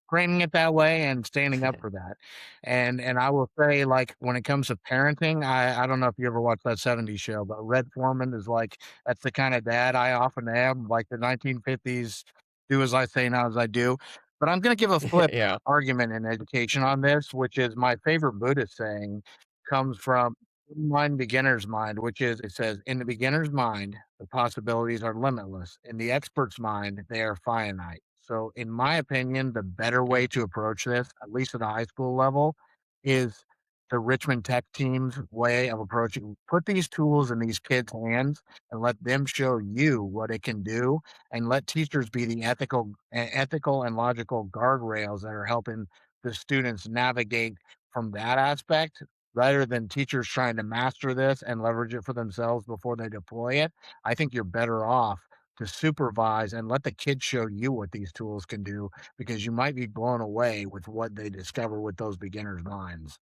framing it that way and standing up for that. And I will say, like, when it comes to parenting, I don't know if you ever watched that '70s show, but Red Foreman is like that's the kind of dad I often am, like the 1950s, do as I say, not as I do. But I'm gonna give a flip Yeah. argument in education on this, which is my favorite Buddhist saying comes from mind beginner's mind, which is it says, "In the beginner's mind, the possibilities are limitless. In the expert's mind, they are finite." So, in my opinion, the better way Mm, to approach this, at least at the high school level, is the Richmond Tech team's way of approaching put these tools in these kids' hands and let them show you what it can do, and let teachers be the ethical and logical guardrails that are helping the students navigate from that aspect, rather than teachers trying to master this and leverage it for themselves before they deploy it. I think you're better off to supervise and let the kids show you what these tools can do because you might be blown away with what they discover with those beginners' minds.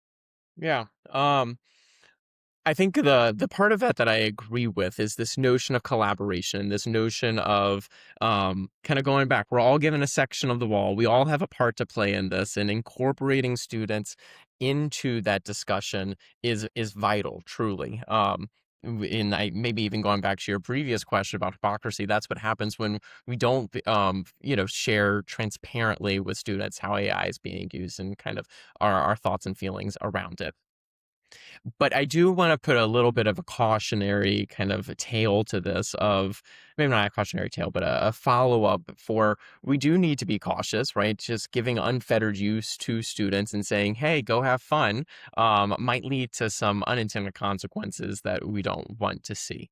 yeah. I think the part of that I agree with is this notion of collaboration, this notion of kind of going back. We're all given a section of the wall. We all have a part to play in this, and incorporating students into that discussion is vital, truly. And I maybe even going back to your previous question about hypocrisy, that's what happens when we don't, share transparently with students how AI is being used and kind of our thoughts and feelings around it. But I do wanna put a little bit of a cautionary kind of a tale to this of maybe not a cautionary tale, but a follow-up for we do need to be cautious, right? Just giving unfettered use to students and saying, "Hey, go have fun," might lead to some unintended consequences that we don't want to see.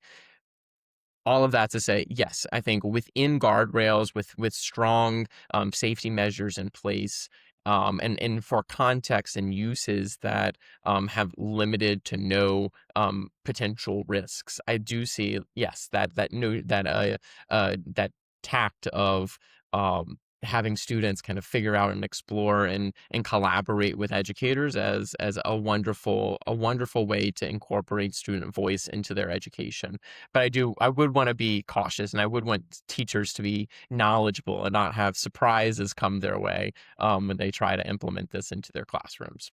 All of that to say, yes, I think within guardrails, with strong safety measures in place, and for context and uses that have limited to no potential risks, I do see, yes, that no that tact of having students kind of figure out and explore and collaborate with educators as a wonderful way to incorporate student voice into their education. But I would wanna be cautious, and I would want teachers to be knowledgeable and not have surprises come their way, when they try to implement this into their classrooms.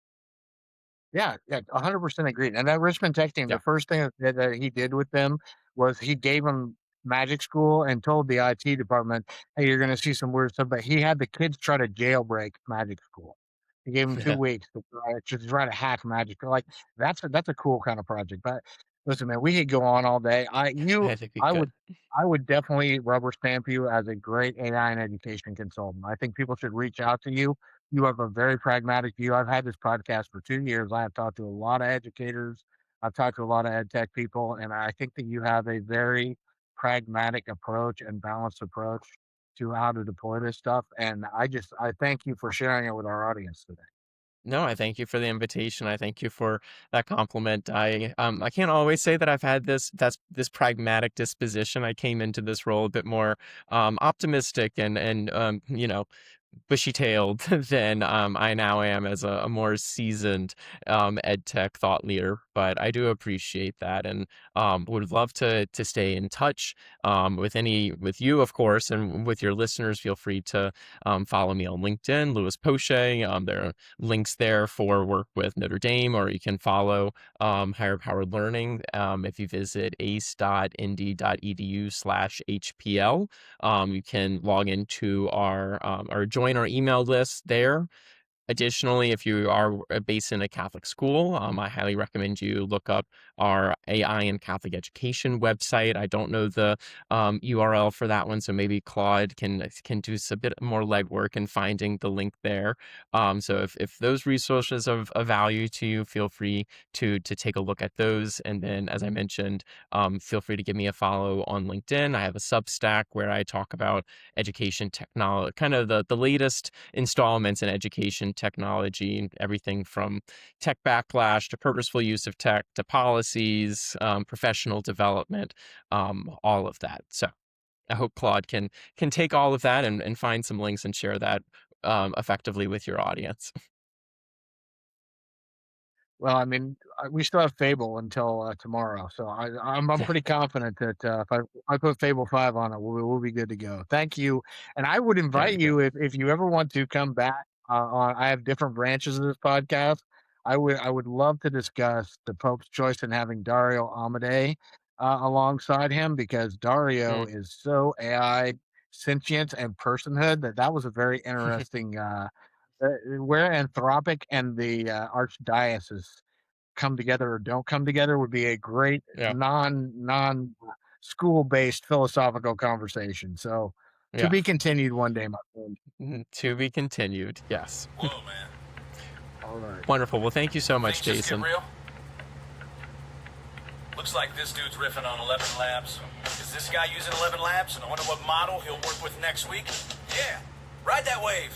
Yeah, yeah, 100% agreed, and that Richmond Tech team, the Yeah. first thing that he did with them was he gave them magic school and told the IT department, "Hey, you're gonna see some weird stuff," but he had the kids try to jailbreak magic school. He gave them 2 weeks to try to hack magic school, like, that's a cool kinda project, but listen, man, we could go on all day. I think we I could. would I would definitely rubber stamp you as a great AI and education consultant. I think people should reach out to you. You have a very pragmatic view. I've had this podcast for 2 years. I have talked to a lot of educators. I've talked to a lot of ed tech people, and I think that you have a very pragmatic approach and balanced approach to how to deploy this stuff. And I thank you for sharing it with our audience today. No, I thank you for the invitation. I thank you for that compliment. I can't always say that I've had this pragmatic disposition. I came into this role a bit more optimistic and bushy-tailed than I now am as a more seasoned ed tech thought leader. But I do appreciate that, and would love to stay in touch with you, of course, and with your listeners. Feel free to follow me on LinkedIn, Louis Poché. There are links there for work with Notre Dame, or you can follow Higher Powered Learning if you visit ace.indy.edu/HPL. You can log into our or join our email list there. Additionally, if you are based in a Catholic school, I highly recommend you look up our AI and Catholic education website. I don't know the URL for that one, so maybe Claude can do a bit more legwork in finding the link there. So if those resources are of value to you, feel free to take a look at those. And then, as I mentioned, feel free to give me a follow on LinkedIn. I have a Substack where I talk about education technology, kind of the latest installments in education technology, everything from tech backlash to purposeful use of tech to policies, professional development, all of that. So I hope Claude can take all of that and find some links and share that effectively with your audience. Well, I mean, we still have Fable until tomorrow, so I'm Yeah, pretty confident that if I put Fable 5 on it, we'll be good to go. Thank you, and I would there invite you go. you if you ever want to come back. I have different branches of this podcast. I would love to discuss the Pope's choice in having Dario Amodei alongside him because Dario Mm, is so AI sentient and personhood that was a very interesting. Where Anthropic and the Archdiocese come together or don't come together would be a great yeah, non school based philosophical conversation. So to yeah. be continued one day, my friend. To be continued. Yes. Whoa, man. All right. Wonderful. Well, thank you so much, Things just get Jason. real. Looks like this dude's riffing on 11 Labs. Is this guy using 11 Labs? And I wonder what model he'll work with next week? Yeah, ride that wave.